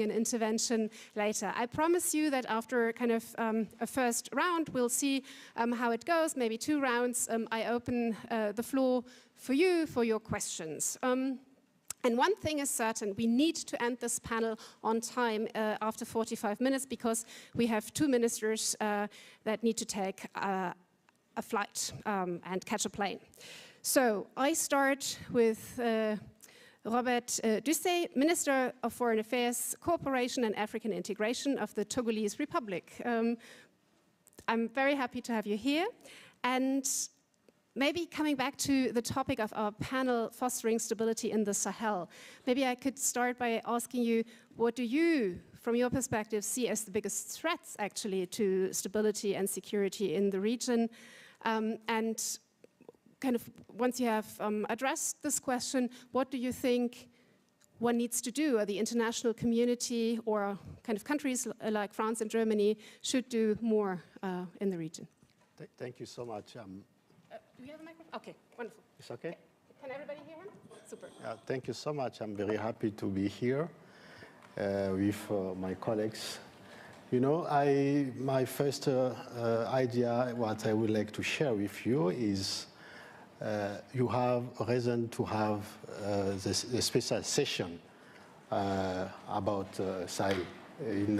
an intervention later. I promise you that after kind of a first round, we'll see how it goes, maybe 2 rounds. I open the floor for you, for your questions. And one thing is certain, we need to end this panel on time after 45 minutes because we have 2 ministers that need to take a flight and catch a plane. So I start with Robert Dussey, Minister of Foreign Affairs, Cooperation and African Integration of the Togolese Republic. I'm very happy to have you here. And maybe coming back to the topic of our panel, fostering stability in the Sahel, maybe I could start by asking you, what do you, from your perspective, see as the biggest threats actually to stability and security in the region? And kind of once you have addressed this question, what do you think one needs to do, or the international community or kind of countries like France and Germany should do more in the region? Thank you so much. Do we have a microphone? Okay, wonderful. It's okay? Can everybody hear him? Super. Thank you so much. I'm very happy to be here with my colleagues. You know, my first idea, what I would like to share with you is you have a reason to have this special session about Sahel in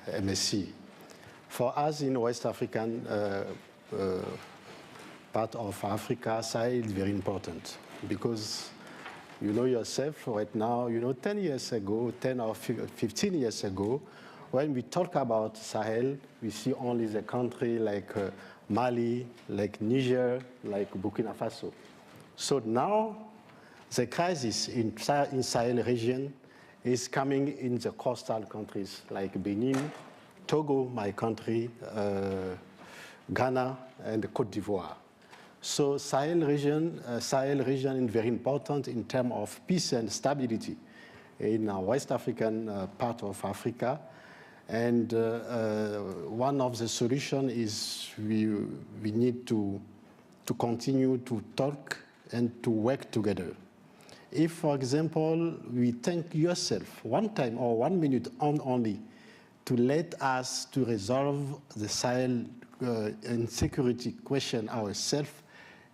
MSC. For us in West African part of Africa, Sahel is very important because you know yourself right now, you know 10 years ago, 10 or 15 years ago, when we talk about Sahel, we see only the country like Mali, like Niger, like Burkina Faso. So now the crisis in Sahel region is coming in the coastal countries like Benin, Togo, my country, Ghana, and Côte d'Ivoire. So Sahel region is very important in terms of peace and stability in our West African part of Africa. And one of the solutions is we need to continue to talk and to work together. If, for example, we think yourself one time or 1 minute only to let us to resolve the Sahel insecurity question ourselves,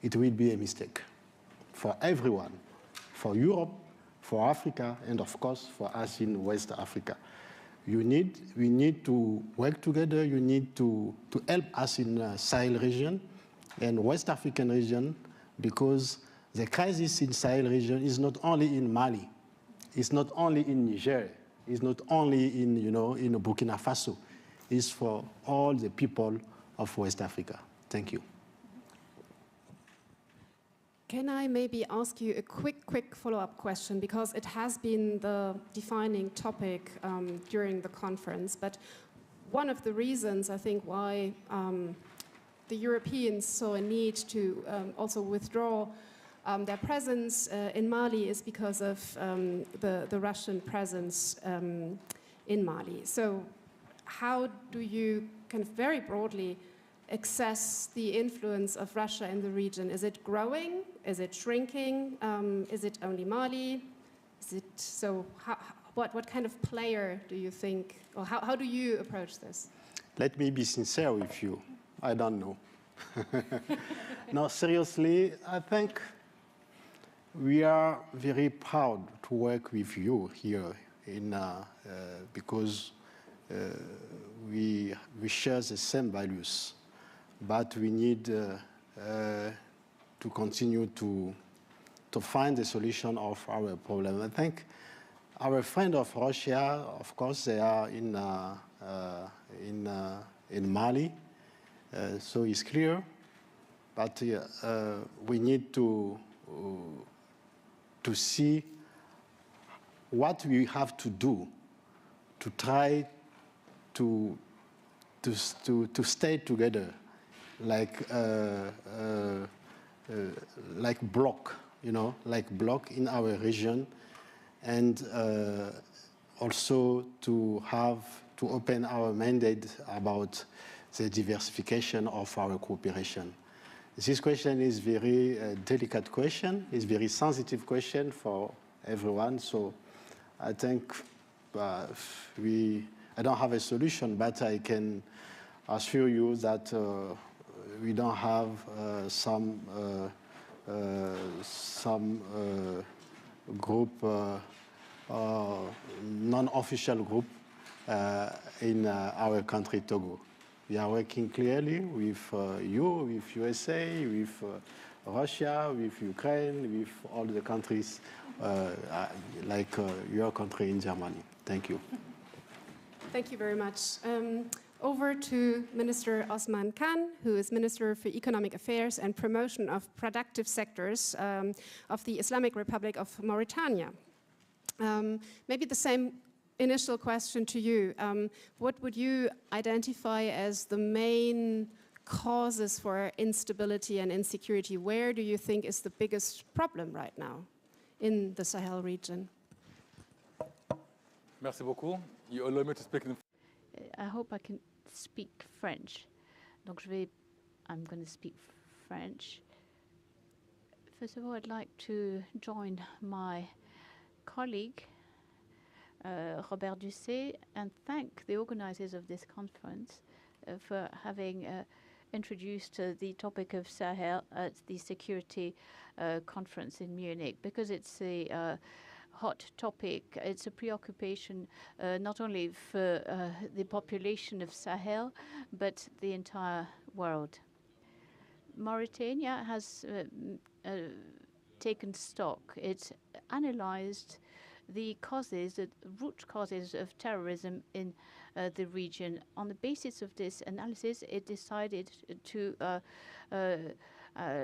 it will be a mistake for everyone, for Europe, for Africa, and of course for us in West Africa. We need to work together. You need to help us in the Sahel region and West African region, because the crisis in Sahel region is not only in Mali, it's not only in Niger, it's not only in in Burkina Faso. It's for all the people of West Africa. Thank you. Can I maybe ask you a quick follow-up question, because it has been the defining topic during the conference, but one of the reasons I think why the Europeans saw a need to also withdraw their presence in Mali is because of the Russian presence in Mali. So how do you kind of very broadly assess the influence of Russia in the region? Is it growing? Is it shrinking? Is it only Mali? Is it so? What kind of player do you think, or how do you approach this? Let me be sincere with you. I don't know. No, seriously, I think we are very proud to work with you here because we share the same values. But we need to continue to find the solution of our problem. I think our friend of Russia, of course, they are in Mali, so it's clear. But we need to see what we have to do to try to stay together. Like block, like block in our region, and also to open our mandate about the diversification of our cooperation. This question is very delicate question. It's very sensitive question for everyone. So I think I don't have a solution, but I can assure you that we don't have some group, non-official group in our country, Togo. We are working clearly with you, with USA, with Russia, with Ukraine, with all the countries like your country in Germany. Thank you. Thank you very much. Over to Minister Ousmane Kane, who is Minister for Economic Affairs and Promotion of Productive Sectors of the Islamic Republic of Mauritania. Maybe the same initial question to you. What would you identify as the main causes for instability and insecurity? Where do you think is the biggest problem right now in the Sahel region? Merci beaucoup. You allow me to speak in... I hope I can speak French. Donc I'm going to speak French. First of all, I'd like to join my colleague, Robert Dussey, and thank the organizers of this conference for having introduced the topic of Sahel at the security conference in Munich, because it's a hot topic. It's a preoccupation not only for the population of Sahel, but the entire world. Mauritania has taken stock. It's analyzed the causes, the root causes of terrorism in the region. On the basis of this analysis, it decided to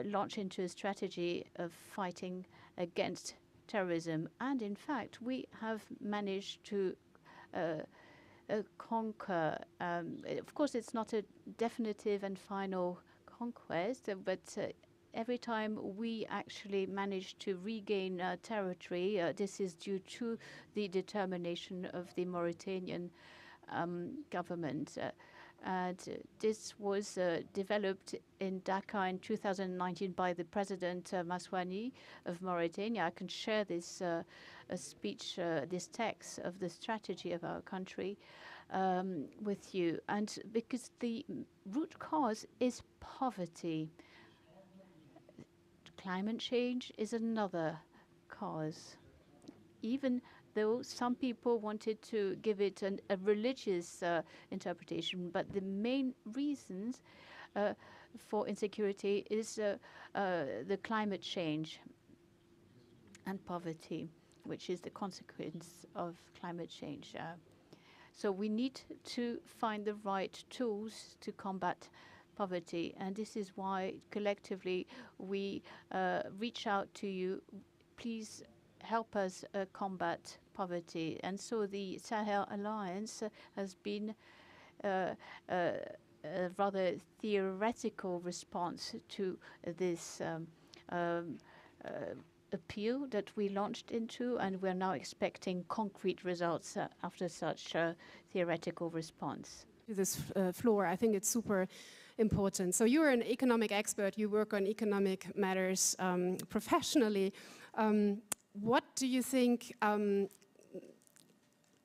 launch into a strategy of fighting against terrorism. And in fact, we have managed to conquer. Of course, it's not a definitive and final conquest, but every time we actually manage to regain territory, this is due to the determination of the Mauritanian government. And this was developed in Dakar in 2019 by the President Maswani of Mauritania. I can share this speech, this text of the strategy of our country with you. And because the root cause is poverty. Climate change is another cause. Even though some people wanted to give it a religious interpretation, but the main reasons for insecurity is the climate change and poverty, which is the consequence of climate change. So we need to find the right tools to combat poverty, and this is why collectively we reach out to you. Please help us combat poverty. And so the Sahel Alliance has been a rather theoretical response to this appeal that we launched into, and we're now expecting concrete results after such a theoretical response. This floor, I think it's super important. So you're an economic expert, you work on economic matters professionally. What do you think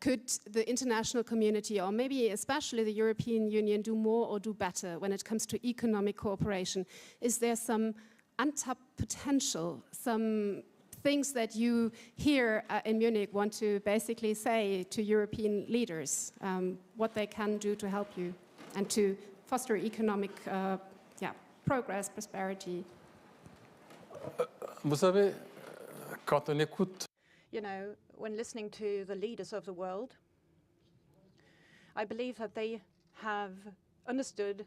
could the international community, or maybe especially the European Union, do more or do better when it comes to economic cooperation? Is there some untapped potential, some things that you here in Munich want to basically say to European leaders, what they can do to help you and to foster economic progress, prosperity? Vous savez, quand on écoute... You know, when listening to the leaders of the world, I believe that they have understood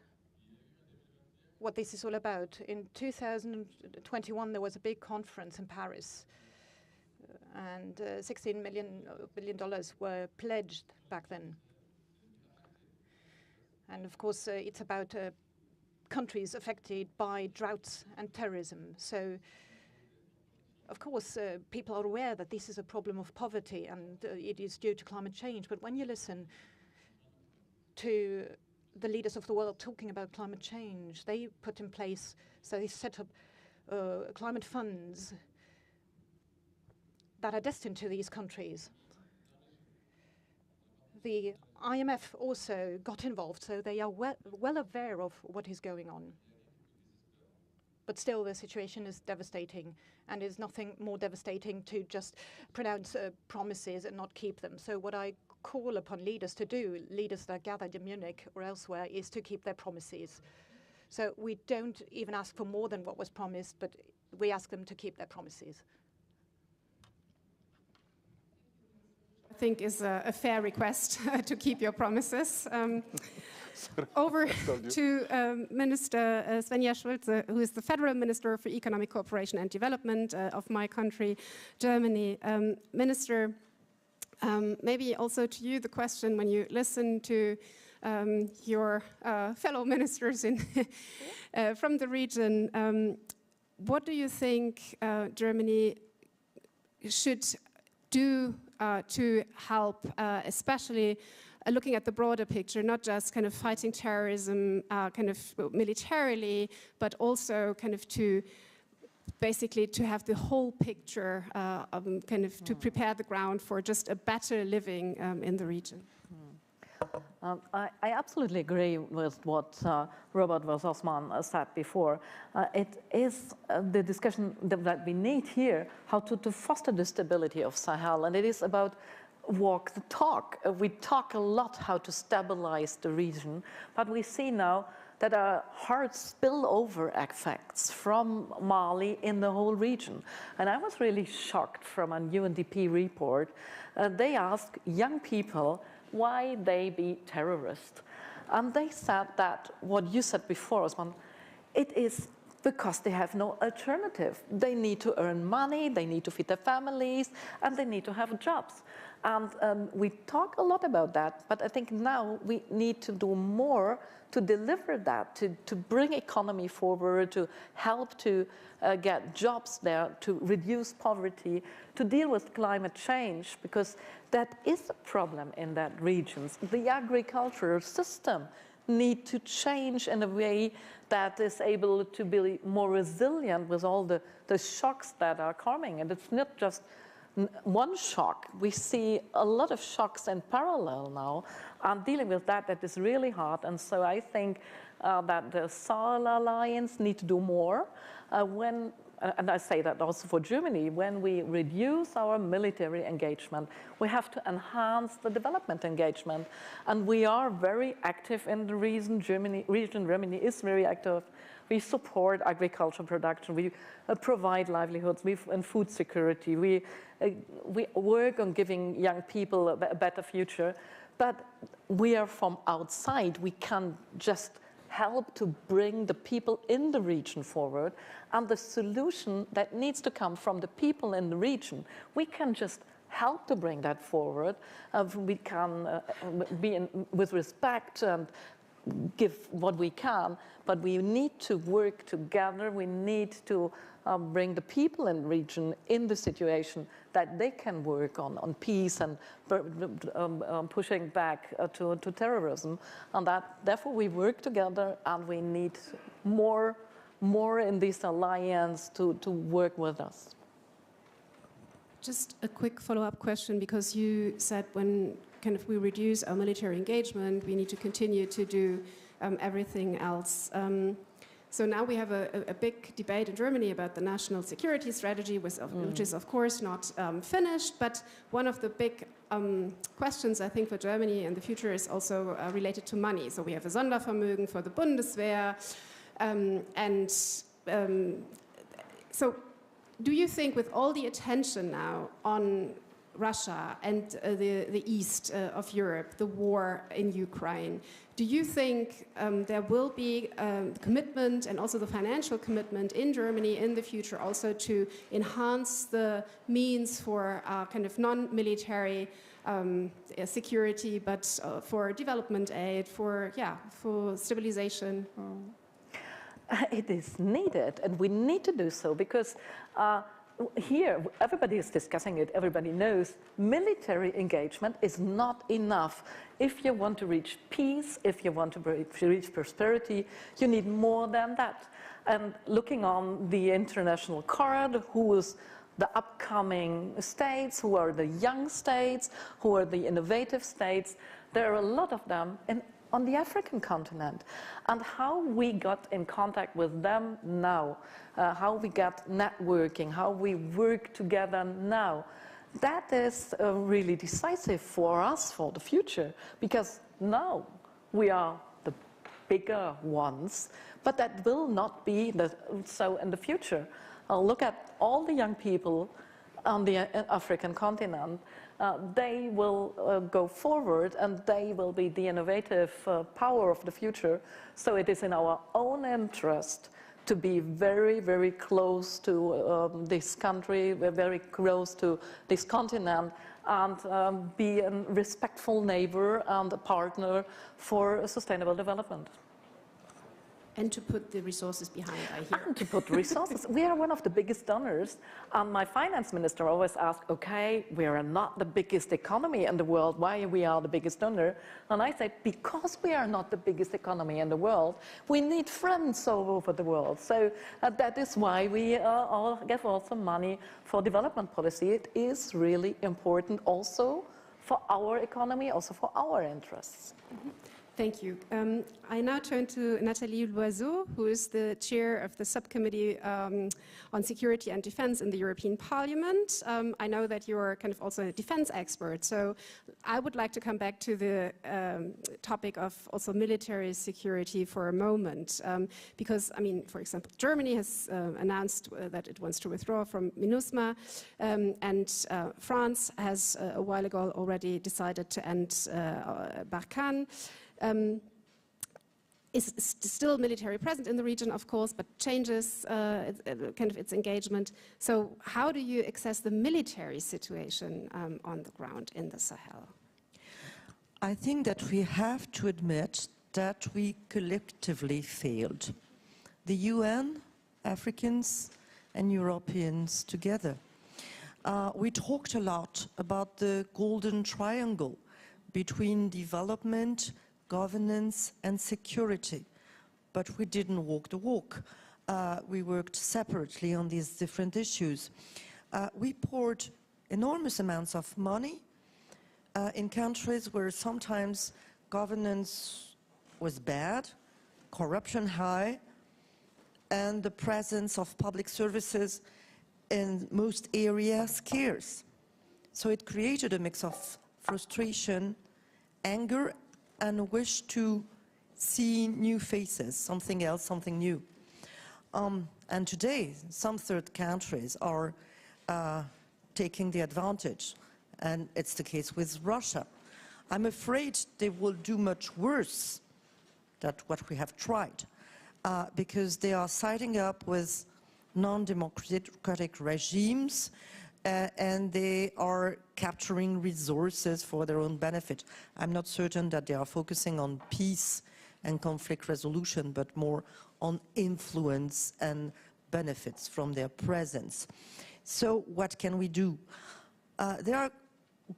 what this is all about. In 2021, there was a big conference in Paris, and $16 billion were pledged back then. And of course, it's about countries affected by droughts and terrorism. So, of course, people are aware that this is a problem of poverty and it is due to climate change. But when you listen to the leaders of the world talking about climate change, they put in place, so they set up climate funds that are destined to these countries. the IMF also got involved, so they are well aware of what is going on. But still, the situation is devastating, and is nothing more devastating to just pronounce promises and not keep them. So what I call upon leaders to do, leaders that gathered in Munich or elsewhere, is to keep their promises. So we don't even ask for more than what was promised, but we ask them to keep their promises. I think is a fair request to keep your promises. Over to Minister Svenja Schulze, who is the Federal Minister for Economic Cooperation and Development of my country, Germany. Minister, maybe also to you the question, when you listen to your fellow ministers from the region, what do you think Germany should do to help, especially looking at the broader picture, not just kind of fighting terrorism kind of militarily, but also kind of to basically to have the whole picture, kind of to prepare the ground for just a better living in the region? I absolutely agree with what Robert Ousmane said before. It is the discussion that we need here, how to foster the stability of Sahel, and it is about walk the talk. We talk a lot how to stabilize the region, but we see now that there are hard spillover effects from Mali in the whole region. And I was really shocked from a UNDP report. They asked young people why they be terrorists. And they said that, what you said before, Ousmane, it is because they have no alternative. They need to earn money, they need to feed their families, and they need to have jobs. And we talk a lot about that, but I think now we need to do more to deliver that, to bring economy forward, to help to get jobs there, to reduce poverty, to deal with climate change, because that is a problem in that region. The agricultural system need to change in a way that is able to be more resilient with all the shocks that are coming. And it's not just one shock. We see a lot of shocks in parallel now, and dealing with that is really hard. And so I think that the Sahel Alliance need to do more and I say that also for Germany, when we reduce our military engagement, we have to enhance the development engagement. And we are very active in the region. Germany is very active. We support agricultural production. We provide livelihoods and food security. We work on giving young people a better future. But we are from outside. We can just help to bring the people in the region forward, and the solution that needs to come from the people in the region, we can just help to bring that forward. We can be with respect and give what we can, but we need to work together. We need to bring the people in the region in the situation that they can work on peace and pushing back to terrorism. And that, therefore, we work together, and we need more in this alliance to work with us. Just a quick follow-up question, because you said when kind of we reduce our military engagement, we need to continue to do everything else. So now we have a big debate in Germany about the national security strategy, which is of course not finished, but one of the big questions I think for Germany in the future is also related to money. So we have a Sondervermögen for the Bundeswehr, so do you think, with all the attention now on Russia and the east of Europe, the war in Ukraine, do you think there will be commitment and also the financial commitment in Germany in the future also to enhance the means for kind of non-military security, but for development aid, for stabilization? It is needed, and we need to do so, because here, everybody is discussing it, everybody knows military engagement is not enough. If you want to reach peace, if you want to reach prosperity, you need more than that. And looking on the international card, who is the upcoming states, who are the young states, who are the innovative states. There are a lot of them on the African continent. And how we got in contact with them now, how we got networking, how we work together now, that is really decisive for us for the future, because now we are the bigger ones, but that will not be so in the future. Look at all the young people on the African continent. They will go forward, and they will be the innovative power of the future. So it is in our own interest to be very, very close to this country, very close to this continent, and be a respectful neighbor and a partner for sustainable development. And to put the resources behind, I hear. And to put resources. We are one of the biggest donors. My finance minister always asks, okay, we are not the biggest economy in the world. Why we are the biggest donor? And I say, because we are not the biggest economy in the world, we need friends all over the world. So that is why we all give also money for development policy. It is really important also for our economy, also for our interests. Mm-hmm. Thank you. I now turn to Nathalie Loiseau, who is the chair of the subcommittee on security and defense in the European Parliament. I know that you're kind of also a defense expert, so I would like to come back to the topic of also military security for a moment, because, I mean, for example, Germany has announced that it wants to withdraw from MINUSMA, and France has a while ago already decided to end Barkhane. Is still military present in the region, of course, but changes kind of its engagement. So how do you assess the military situation on the ground in the Sahel? I think that we have to admit that we collectively failed. The UN, Africans and Europeans together. We talked a lot about the golden triangle between development, governance and security, but we didn't walk the walk. We worked separately on these different issues. We poured enormous amounts of money in countries where sometimes governance was bad, corruption high, and the presence of public services in most areas scarce. So it created a mix of frustration, anger, and a wish to see new faces, something else, something new. And today, some third countries are taking the advantage, and it's the case with Russia. I'm afraid they will do much worse than what we have tried, because they are siding up with non-democratic regimes, and they are capturing resources for their own benefit. I'm not certain that they are focusing on peace and conflict resolution, but more on influence and benefits from their presence. So what can we do? There are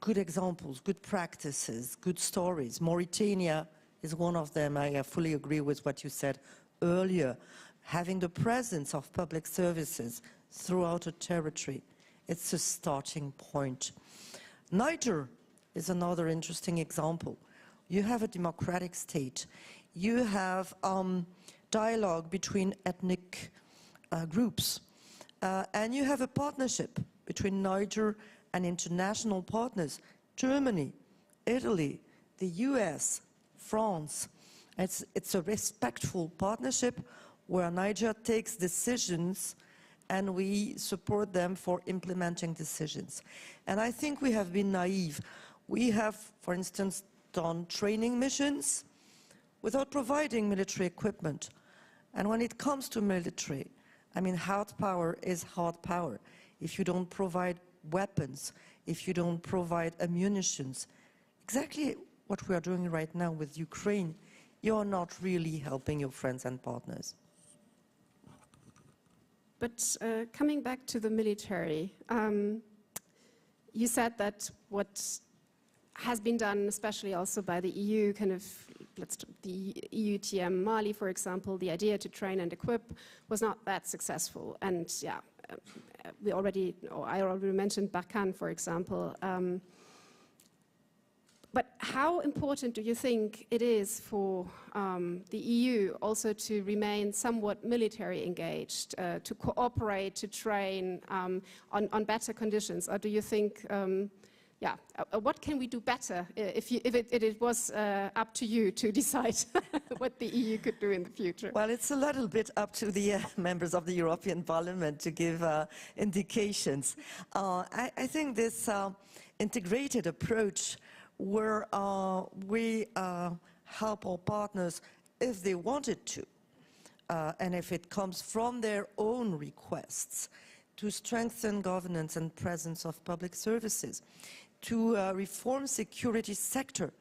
good examples, good practices, good stories. Mauritania is one of them. I fully agree with what you said earlier. Having the presence of public services throughout a territory, it's a starting point. Niger is another interesting example. You have a democratic state. You have dialogue between ethnic groups. And you have a partnership between Niger and international partners. Germany, Italy, the US, France. It's a respectful partnership where Niger takes decisions and we support them for implementing decisions. And I think we have been naive. We have, for instance, done training missions without providing military equipment. And when it comes to military, I mean, hard power is hard power. If you don't provide weapons, if you don't provide ammunitions, exactly what we are doing right now with Ukraine, you're not really helping your friends and partners. But coming back to the military, you said that what has been done, especially also by the EU, kind of, the EUTM Mali, for example, the idea to train and equip was not that successful. And yeah, I already mentioned Barkhane, for example. But how important do you think it is for the EU also to remain somewhat military engaged, to cooperate, to train on better conditions? Or do you think, what can we do better if it was up to you to decide what the EU could do in the future? Well, it's a little bit up to the members of the European Parliament to give indications. I think this integrated approach where we help our partners if they wanted to, and if it comes from their own requests, to strengthen governance and presence of public services, to reform security sector,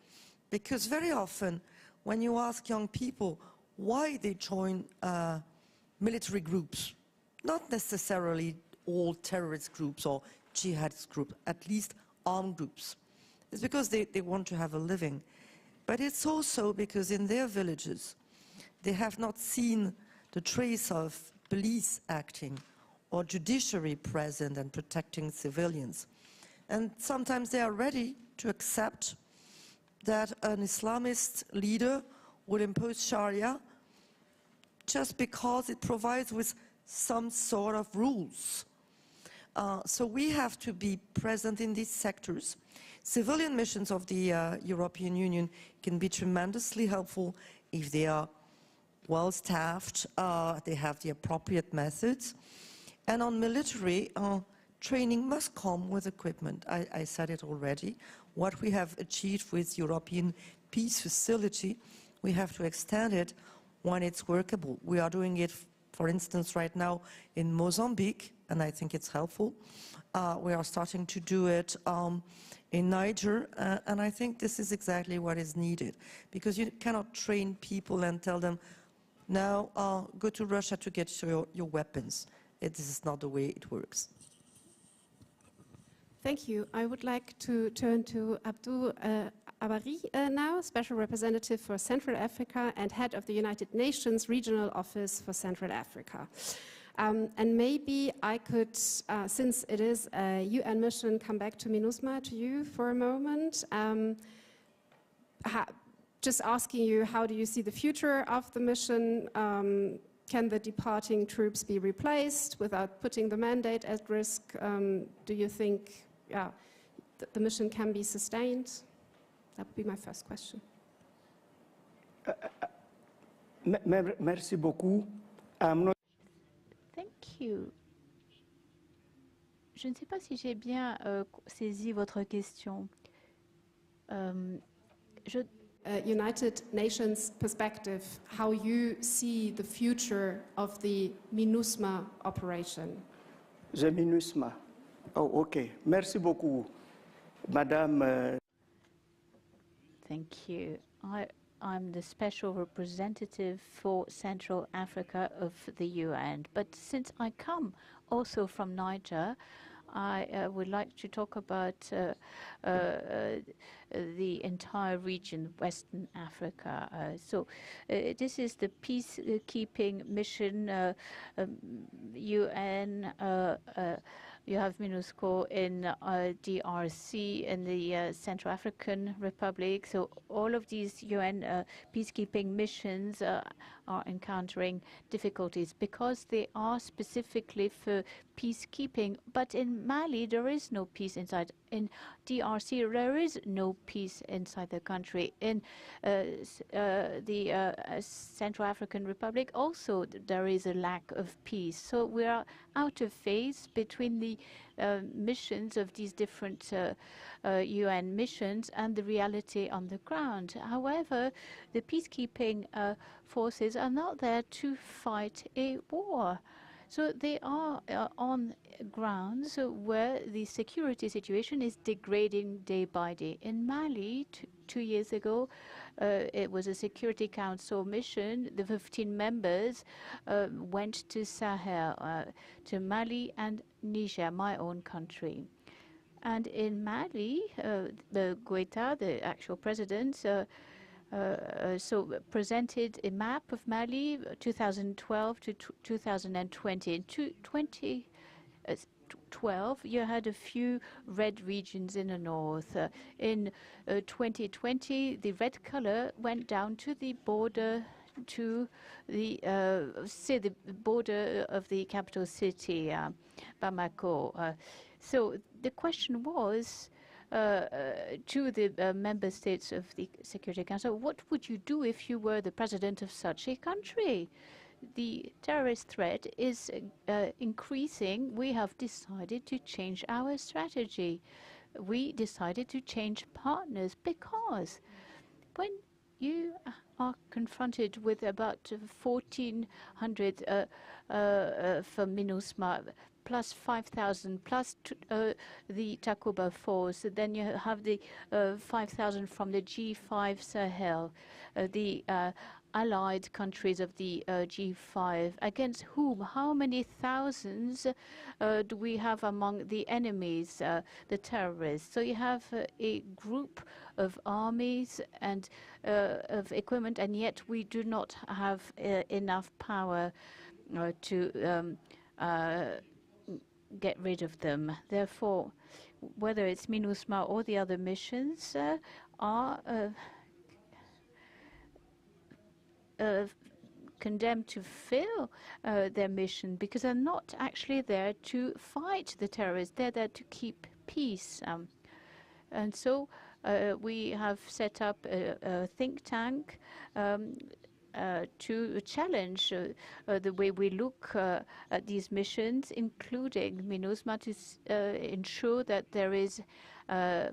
because very often when you ask young people why they join military groups, not necessarily all terrorist groups or jihadist groups, at least armed groups, it's because they want to have a living. But it's also because in their villages, they have not seen the trace of police acting or judiciary present and protecting civilians. And sometimes they are ready to accept that an Islamist leader would impose Sharia just because it provides with some sort of rules. So we have to be present in these sectors. Civilian missions of the European Union can be tremendously helpful if they are well staffed, they have the appropriate methods. And on military, training must come with equipment. I said it already. What we have achieved with European Peace Facility, we have to extend it when it's workable. We are doing it, for instance, right now in Mozambique, and I think it's helpful. We are starting to do it in Niger, and I think this is exactly what is needed, because you cannot train people and tell them, now go to Russia to get your weapons. This is not the way it works. Thank you. I would like to turn to Abdou Abarry now, Special Representative for Central Africa and Head of the United Nations Regional Office for Central Africa. And maybe I could, since it is a UN mission, come back to MINUSMA, to you for a moment. Just asking you, how do you see the future of the mission? Can the departing troops be replaced without putting the mandate at risk? Do you think the mission can be sustained? That would be my first question. Merci beaucoup. Thank you. Je ne sais pas si j'ai bien saisi votre question. United Nations perspective, how you see the future of the MINUSMA operation. The MINUSMA. Oh, okay. Merci beaucoup, Madame. Thank you. I'm the special representative for Central Africa of the UN. But since I come also from Niger, I would like to talk about the entire region, Western Africa. This is the peacekeeping mission, UN. You have MINUSCO in DRC in the Central African Republic. So all of these UN peacekeeping missions are encountering difficulties because they are specifically for peacekeeping. But in Mali, there is no peace inside. In DRC, there is no peace inside the country. In the Central African Republic, also there is a lack of peace. So we are out of phase between the missions of these different UN missions and the reality on the ground. However, the peacekeeping forces are not there to fight a war. So they are on grounds where the security situation is degrading day by day. In Mali, 2 years ago, it was a Security Council mission. The 15 members went to Sahel, to Mali and Niger, my own country. And in Mali, the Goïta, the actual president, presented a map of Mali 2012 to 2020. In 2012, you had a few red regions in the north. In 2020, the red color went down to the border to the border of the capital city, Bamako. So the question was to the member states of the Security Council, what would you do if you were the president of such a country? The terrorist threat is increasing. We have decided to change our strategy. We decided to change partners because when you are confronted with about 1,400 from MINUSMA, plus 5,000, plus the Takuba force. Then you have the 5,000 from the G5 Sahel, the allied countries of the G5. Against whom? How many thousands do we have among the enemies, the terrorists? So you have a group of armies and of equipment, and yet we do not have enough power to get rid of them. Therefore, whether it's MINUSMA or the other missions are condemned to fail their mission because they're not actually there to fight the terrorists. They're there to keep peace. And so we have set up a think tank to challenge the way we look at these missions, including MINUSMA, to ensure that there is a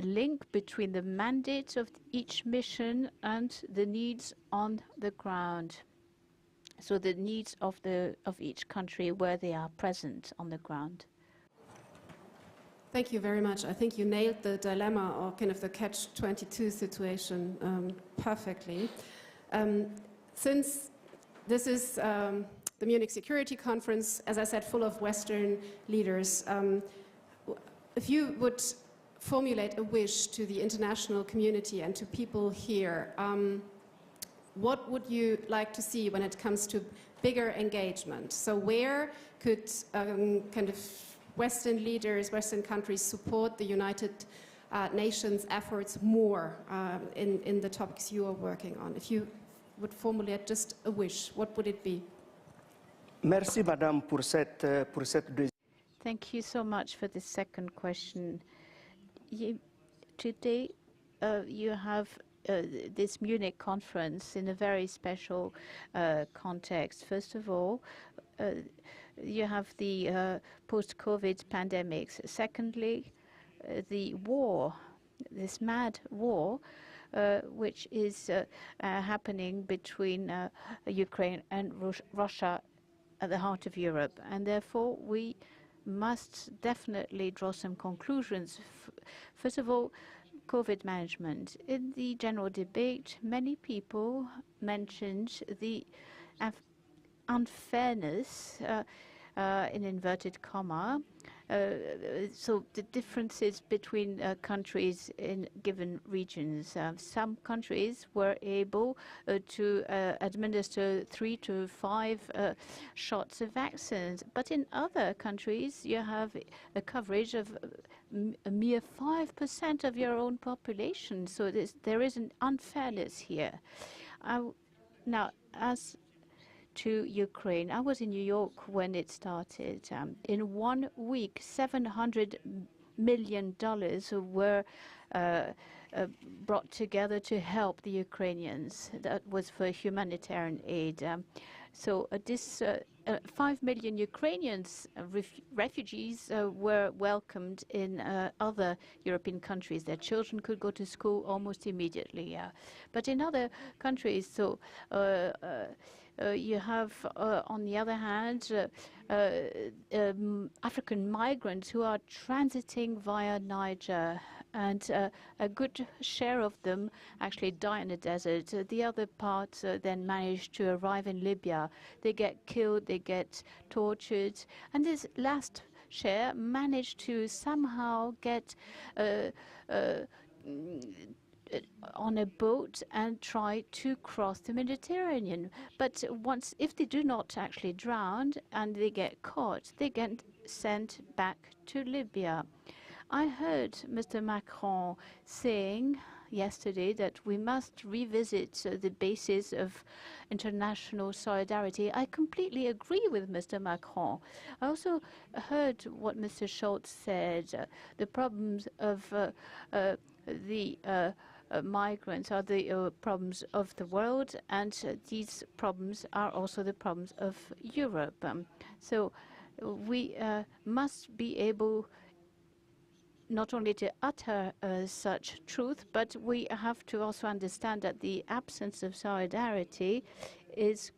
link between the mandate of each mission and the needs on the ground. So the needs of each country where they are present on the ground. Thank you very much. I think you nailed the dilemma or kind of the catch-22 situation perfectly. Since this is the Munich Security Conference, as I said, full of Western leaders, if you would formulate a wish to the international community and to people here, what would you like to see when it comes to bigger engagement? So where could kind of Western leaders, Western countries support the United Nations efforts more in the topics you are working on? If you would formulate just a wish, what would it be? Merci, Madame, pour cette deuxième. Thank you so much for the second question. Today, you have this Munich conference in a very special context. First of all, you have the post-COVID pandemics. Secondly, the war, this mad war, which is happening between Ukraine and Russia at the heart of Europe. And therefore, we must definitely draw some conclusions. First of all, COVID management. In the general debate, many people mentioned the unfairness, in inverted comma, so the differences between countries in given regions. Some countries were able to administer 3 to 5 shots of vaccines, but in other countries you have a coverage of a mere 5% of your own population. So there is an unfairness here. Now, as to Ukraine, I was in New York when it started. In 1 week, $700 million were brought together to help the Ukrainians. That was for humanitarian aid. So this 5 million Ukrainians, refugees, were welcomed in other European countries. Their children could go to school almost immediately. But in other countries, so you have, on the other hand, African migrants who are transiting via Niger, and a good share of them actually die in the desert. The other part then manage to arrive in Libya. They get killed, they get tortured, and this last share managed to somehow get on a boat and try to cross the Mediterranean. But if they do not actually drown and they get caught, they get sent back to Libya. I heard Mr. Macron saying yesterday that we must revisit the basis of international solidarity. I completely agree with Mr. Macron. I also heard what Mr. Schulze said. The problems of the migrants are the problems of the world, and these problems are also the problems of Europe. So we must be able not only to utter such truth, but we have to also understand that the absence of solidarity is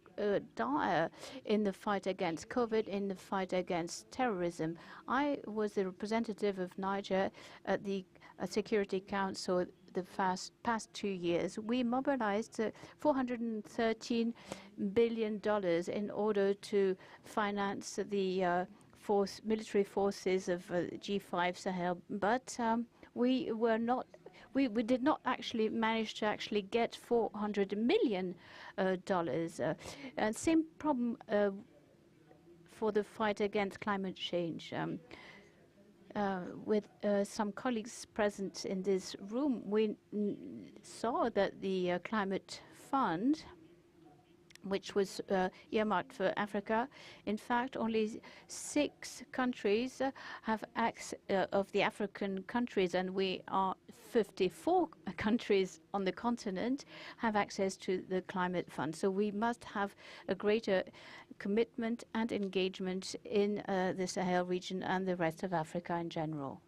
dire in the fight against COVID, in the fight against terrorism. I was the representative of Niger at the Security Council the past 2 years. We mobilized $413 billion in order to finance the military forces of G5 Sahel, but we did not actually manage to actually get $400 million. And same problem for the fight against climate change. With some colleagues present in this room, we saw that the climate fund, which was earmarked for Africa. In fact, only 6 countries have access of the African countries, and we are 54 countries on the continent have access to the climate fund. So we must have a greater commitment and engagement in the Sahel region and the rest of Africa in general.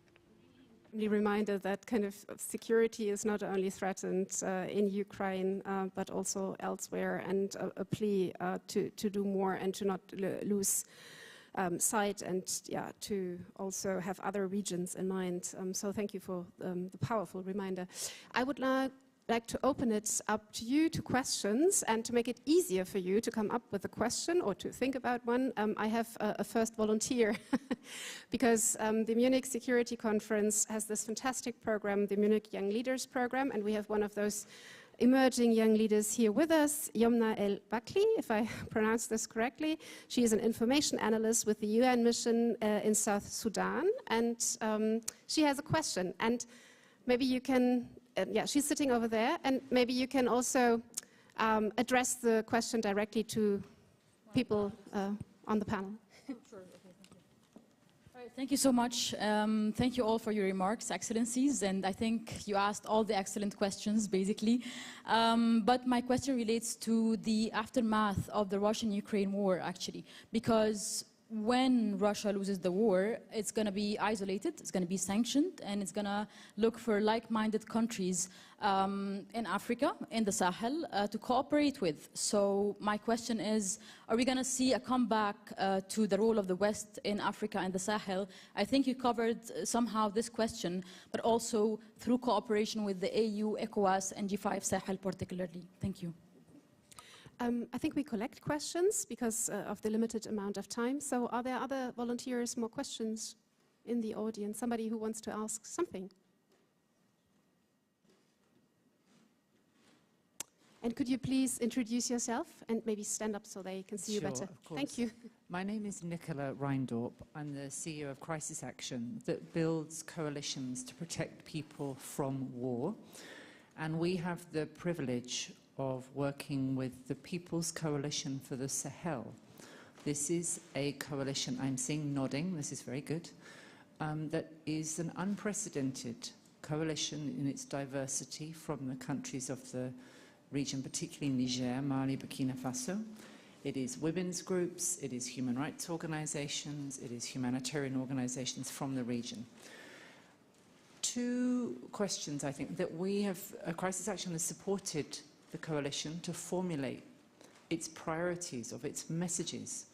Reminder that kind of security is not only threatened in Ukraine, but also elsewhere, and a plea to do more and to not lose sight, and to also have other regions in mind. So thank you for the powerful reminder. I would like to open it up to you to questions, and to make it easier for you to come up with a question or to think about one. I have a first volunteer because the Munich Security Conference has this fantastic program, the Munich Young Leaders Program, and we have one of those emerging young leaders here with us, Yomna El Bakli, if I pronounce this correctly. She is an information analyst with the UN mission in South Sudan, and she has a question. And maybe you can she's sitting over there, and maybe you can also address the question directly to people on the panel. Sure. Okay, thank you. All right, thank you so much. Thank you all for your remarks, Excellencies, and I think you asked all the excellent questions, basically. But my question relates to the aftermath of the Russian-Ukraine war, actually, because when Russia loses the war, it's going to be isolated, it's going to be sanctioned, and it's going to look for like-minded countries in Africa, in the Sahel, to cooperate with. So my question is, are we going to see a comeback to the role of the West in Africa and the Sahel? I think you covered somehow this question, but also through cooperation with the AU, ECOWAS, and G5 Sahel particularly. Thank you. I think we collect questions because of the limited amount of time. So are there other volunteers, more questions in the audience? Somebody who wants to ask something? And could you please introduce yourself and maybe stand up so they can see you better? Of course. Thank you. My name is Nicola Reindorp. I'm the CEO of Crisis Action that builds coalitions to protect people from war. And we have the privilege of working with the People's Coalition for the Sahel. This is a coalition, I'm seeing nodding, this is very good, that is an unprecedented coalition in its diversity from the countries of the region, particularly Niger, Mali, Burkina Faso. It is women's groups, it is human rights organizations, it is humanitarian organizations from the region. 2 questions, I think, that we have, Crisis Action has supported the coalition to formulate its priorities of its messages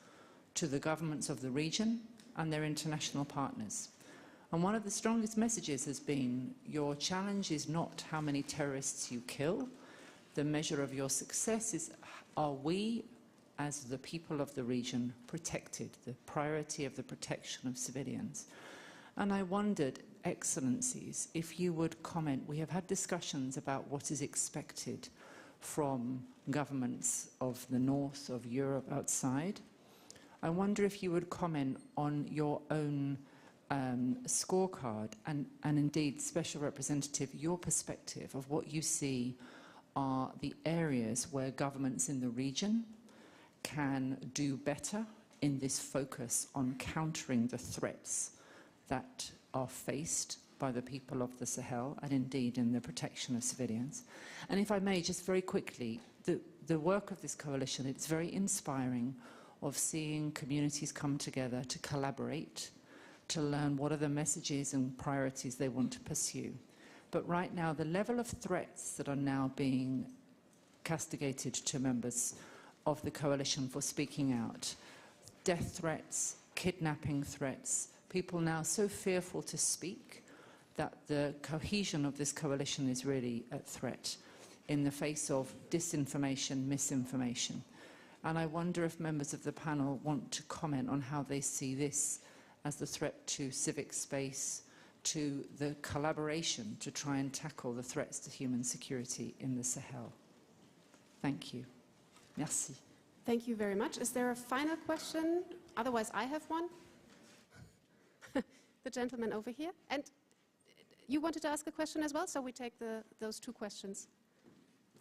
to the governments of the region and their international partners. And one of the strongest messages has been, your challenge is not how many terrorists you kill. The measure of your success is, are we, as the people of the region, protected? The priority of the protection of civilians. And I wondered, Excellencies, if you would comment. We have had discussions about what is expected from governments of the north of Europe outside. I wonder if you would comment on your own scorecard and indeed, Special Representative, your perspective of what you see are the areas where governments in the region can do better in this focus on countering the threats that are faced by the people of the Sahel and indeed in the protection of civilians. And if I may, just very quickly, the work of this coalition, it's very inspiring of seeing communities come together to collaborate, to learn what are the messages and priorities they want to pursue. But right now, the level of threats that are now being castigated to members of the coalition for speaking out, death threats, kidnapping threats, people now so fearful to speak that the cohesion of this coalition is really at threat in the face of disinformation, misinformation. And I wonder if members of the panel want to comment on how they see this as the threat to civic space, to the collaboration to try and tackle the threats to human security in the Sahel. Thank you. Merci. Thank you very much. Is there a final question? Otherwise, I have one. The gentleman over here. And you wanted to ask a question as well, so we take those two questions.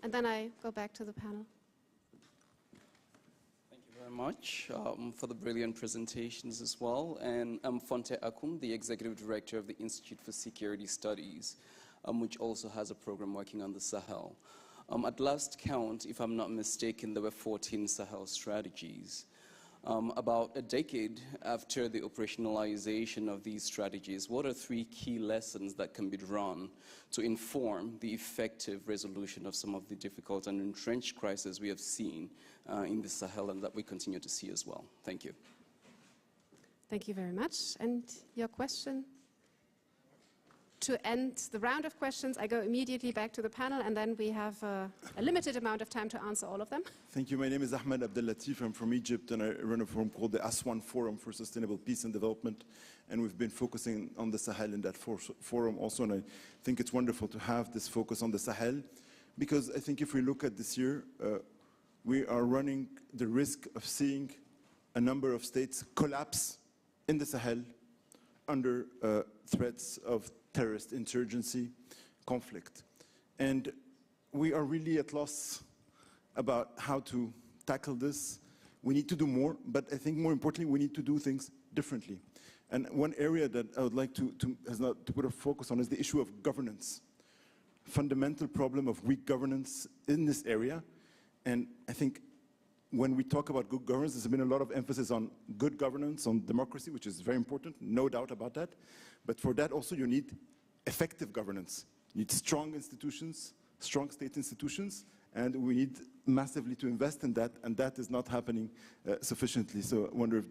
And then I go back to the panel. Thank you very much for the brilliant presentations as well. And I'm Fonte Akum, the Executive Director of the Institute for Security Studies, which also has a program working on the Sahel. At last count, if I'm not mistaken, there were 14 Sahel strategies. About a decade after the operationalization of these strategies, what are 3 key lessons that can be drawn to inform the effective resolution of some of the difficult and entrenched crises we have seen in the Sahel and that we continue to see as well? Thank you. Thank you very much. And your question? To end the round of questions, I go immediately back to the panel, and then we have a limited amount of time to answer all of them. Thank you. My name is Ahmed Abdellatif. I'm from Egypt, and I run a forum called the Aswan Forum for Sustainable Peace and Development. And we've been focusing on the Sahel in that forum also. And I think it's wonderful to have this focus on the Sahel, because I think if we look at this year, we are running the risk of seeing a number of states collapse in the Sahel under threats of terrorist insurgency, conflict. And we are really at loss about how to tackle this. We need to do more, but I think more importantly, we need to do things differently. And one area that I would like to put a focus on is the issue of governance. Fundamental problem of weak governance in this area. And I think when we talk about good governance, there's been a lot of emphasis on good governance, on democracy, which is very important, no doubt about that. But for that also you need effective governance. You need strong institutions, strong state institutions, and we need massively to invest in that, and that is not happening sufficiently. So I wonder if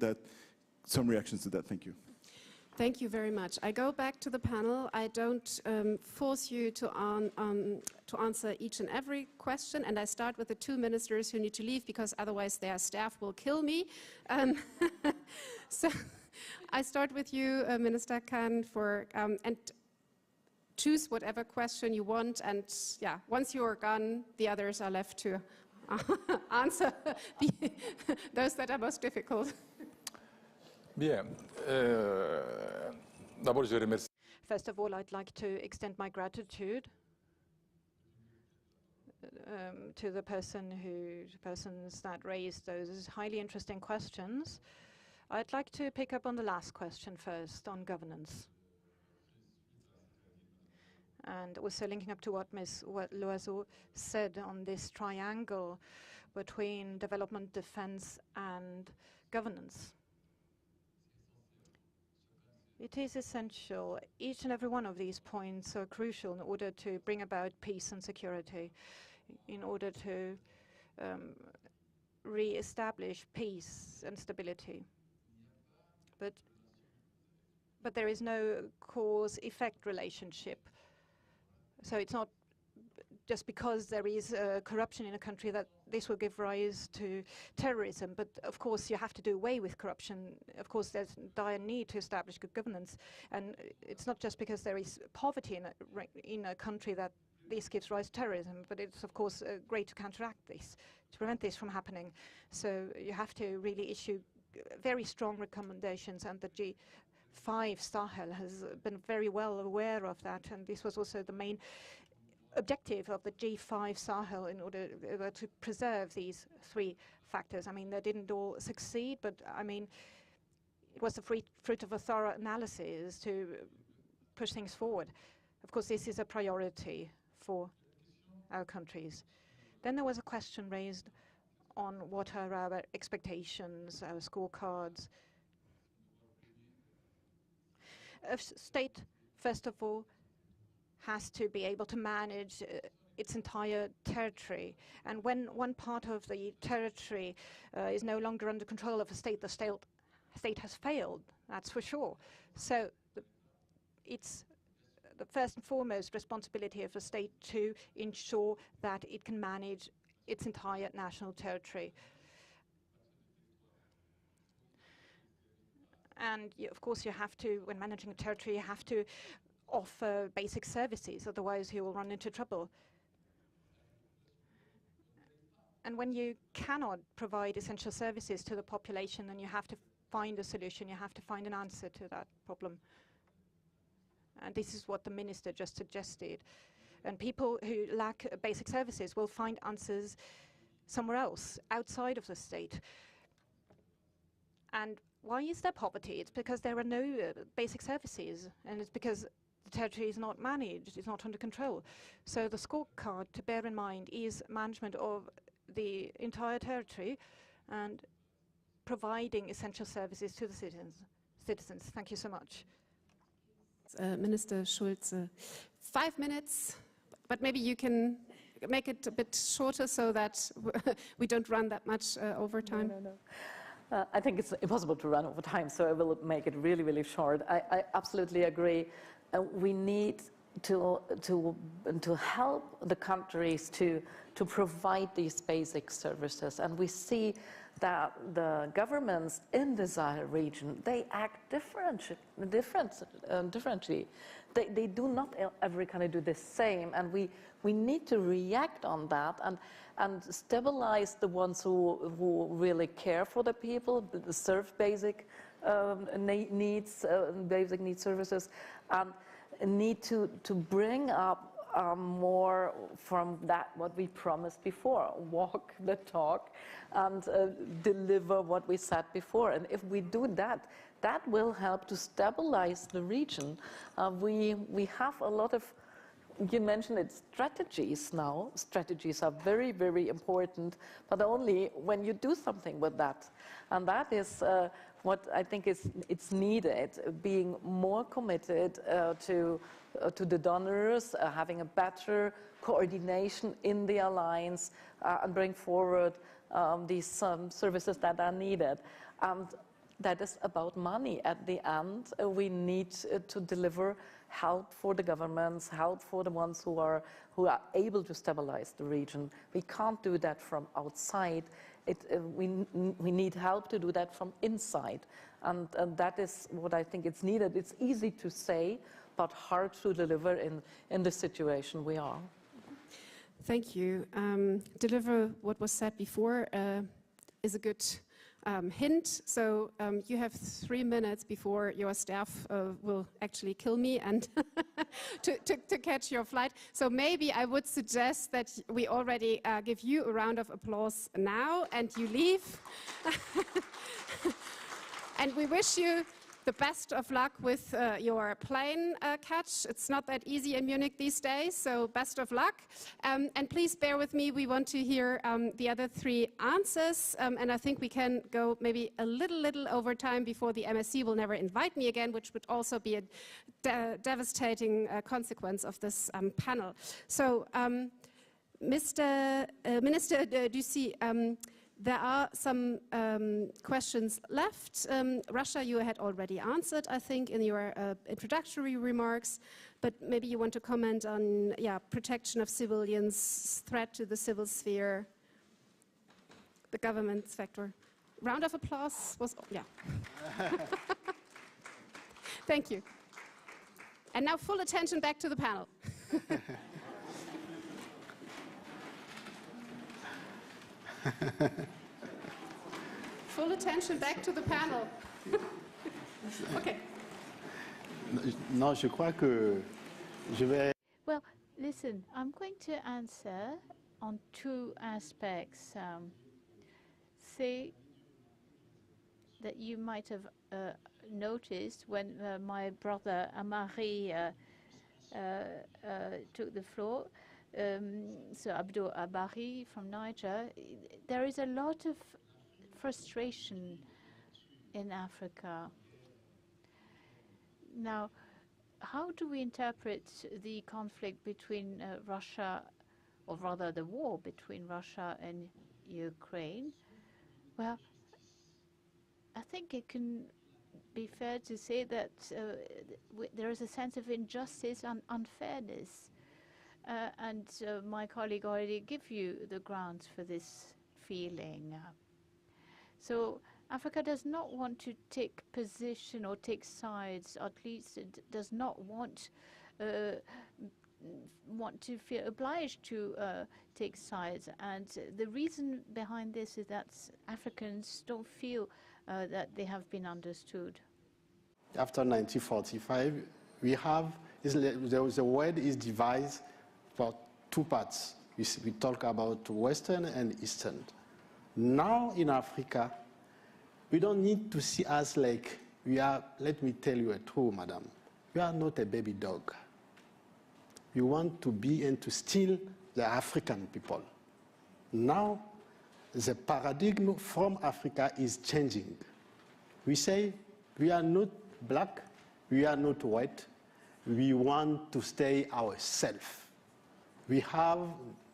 some reactions to that. Thank you. Thank you very much. I go back to the panel. I don't force you to answer each and every question, and I start with the 2 ministers who need to leave, because otherwise their staff will kill me. So I start with you, Minister Kane, and choose whatever question you want, and yeah, once you're gone, the others are left to answer those that are most difficult. Bien. D'abord, je remercie. First of all, I'd like to extend my gratitude to the persons that raised those highly interesting questions. I'd like to pick up on the last question first, on governance. And also linking up to what Ms. Loiseau said on this triangle between development, defense, and governance. It is essential. Each and every one of these points are crucial in order to bring about peace and security, in order to re-establish peace and stability. But there is no cause-effect relationship. So it's not just because there is corruption in a country that this will give rise to terrorism. But of course, you have to do away with corruption. Of course, there's dire need to establish good governance. And it's not just because there is poverty in a country that this gives rise to terrorism, but it's of course great to counteract this, to prevent this from happening. So you have to really issue very strong recommendations, and the G5 Sahel has been very well aware of that, and this was also the main objective of the G5 Sahel in order to preserve these three factors. I mean, they didn't all succeed, but I mean, it was the fruit of a thorough analysis to push things forward. Of course, this is a priority for our countries. Then there was a question raised on what are our expectations, our scorecards. A state, first of all, has to be able to manage its entire territory. And when one part of the territory is no longer under control of a state, the state has failed, that's for sure. So it's the first and foremost responsibility of a state to ensure that it can manage its entire national territory. And of course you have to, when managing a territory, you have to offer basic services, otherwise you will run into trouble. And when you cannot provide essential services to the population, then you have to find a solution, you have to find an answer to that problem. And this is what the minister just suggested. And people who lack basic services will find answers somewhere else, outside of the state. And why is there poverty? It's because there are no basic services, and it's because the territory is not managed, it's not under control. So the scorecard to bear in mind is management of the entire territory and providing essential services to the citizens. Thank you so much. Minister Schulze, 5 minutes, but maybe you can make it a bit shorter so that we don't run that much over time. No. I think it's impossible to run over time, so I will make it really, really short. I absolutely agree. We need to help the countries to provide these basic services, and we see that the governments in the Sahel region, they act differently. They do not every kind of do the same, and we need to react on that and stabilize the ones who really care for the people, serve basic needs, basic needs services, and need to bring up more from that what we promised before, walk the talk and deliver what we said before. And if we do that, that will help to stabilize the region. We have a lot of, you mentioned it, strategies now. Strategies are very, very important, but only when you do something with that. And that is what I think it's needed, being more committed to the donors, having a better coordination in the alliance, and bring forward these services that are needed. And that is about money. At the end, we need to deliver help for the governments, help for the ones who are able to stabilize the region. We can't do that from outside. We need help to do that from inside. And that is what I think it's needed. It's easy to say, but hard to deliver in the situation we are. Thank you. Deliver what was said before is a good hint. So you have 3 minutes before your staff will actually kill me and to catch your flight. So maybe I would suggest that we already give you a round of applause now and you leave. And we wish you the best of luck with your plane catch. It's not that easy in Munich these days, so best of luck. And please bear with me, we want to hear the other 3 answers. And I think we can go maybe a little over time before the MSC will never invite me again, which would also be a devastating consequence of this panel. So, Minister Dussey, there are some questions left. Russia, you had already answered, I think, in your introductory remarks, but maybe you want to comment on protection of civilians, threat to the civil sphere, the government sector. Round of applause was, Thank you. And now full attention back to the panel. Full attention back to the panel. Okay. Non, je crois que je vais... Well, listen, I'm going to answer on two aspects. Say that you might have noticed when my brother Abarry took the floor, so Abdou Abarry from Niger, there is a lot of frustration in Africa. Now, how do we interpret the conflict between Russia, or rather the war between Russia and Ukraine? Well, I think it can be fair to say that there is a sense of injustice and unfairness. And my colleague already gave you the grounds for this feeling. So Africa does not want to take position or take sides, or at least it does not want to feel obliged to take sides. And the reason behind this is that Africans don't feel that they have been understood. After 1945, we have, the world is divided for two parts. We talk about Western and Eastern. Now in Africa, we don't need to see us like we are, let me tell you a truth, madam. We are not a baby dog. We want to be and to steal the African people. Now, the paradigm from Africa is changing. We say we are not black, we are not white, we want to stay ourselves. We have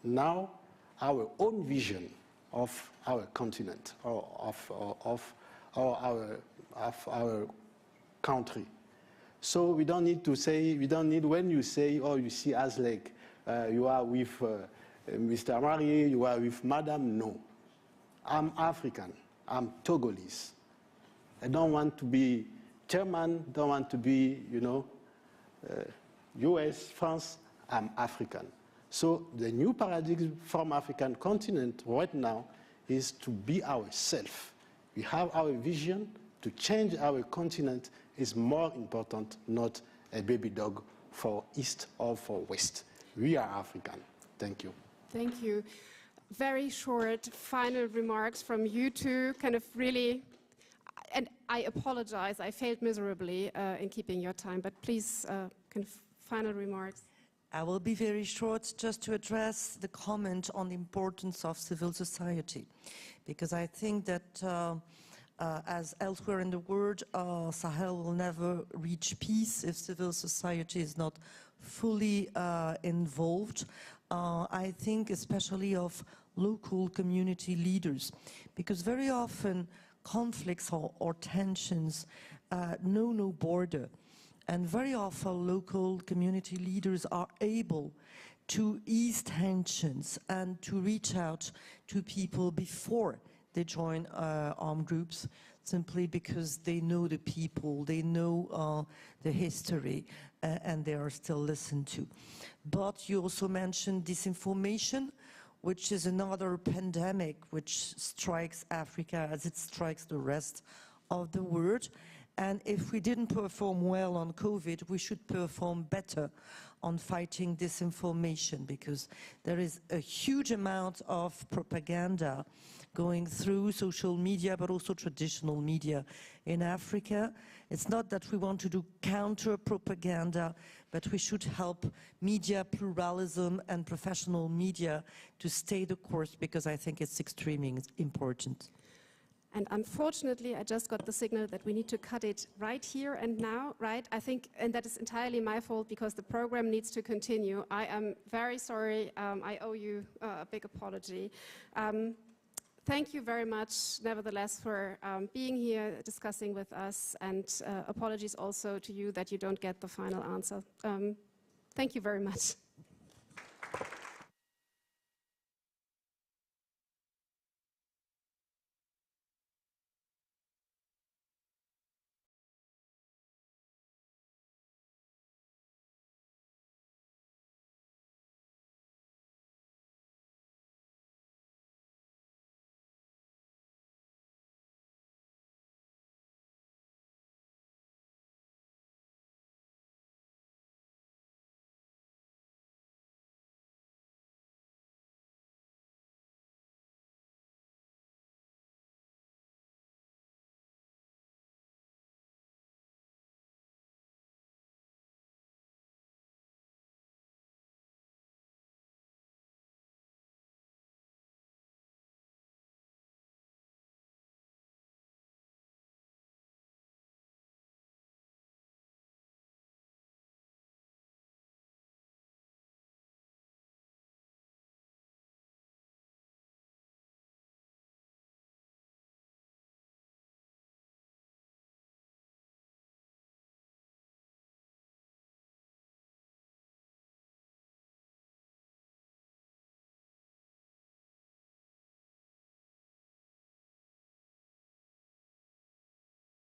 now our own vision of our continent, or of our country. So we don't need to say, we don't need, when you say, oh, you see us like you are with Mr. Abarry, you are with Madam, no. I'm African, I'm Togolese. I don't want to be German, don't want to be, US, France, I'm African. So the new paradigm from African continent right now is to be ourselves. We have our vision to change our continent is more important, not a baby dog for East or for West. We are African. Thank you. Thank you. Very short final remarks from you two, kind of really, and I apologize, I failed miserably in keeping your time, but please, kind of final remarks. I will be very short, just to address the comment on the importance of civil society, because I think that as elsewhere in the world, Sahel will never reach peace if civil society is not fully involved. I think especially of local community leaders, because very often conflicts or tensions know no border. And very often local community leaders are able to ease tensions and to reach out to people before they join armed groups, simply because they know the people, they know the history, and they are still listened to. But you also mentioned disinformation, which is another pandemic which strikes Africa as it strikes the rest of the world. And if we didn't perform well on COVID, we should perform better on fighting disinformation, because there is a huge amount of propaganda going through social media, but also traditional media in Africa. It's not that we want to do counter-propaganda, but we should help media pluralism and professional media to stay the course, because I think it's extremely important. And unfortunately, I just got the signal that we need to cut it right here and now, right? I think, and that is entirely my fault, because the program needs to continue. I am very sorry. I owe you a big apology. Thank you very much, nevertheless, for being here, discussing with us, and apologies also to you that you don't get the final answer. Thank you very much.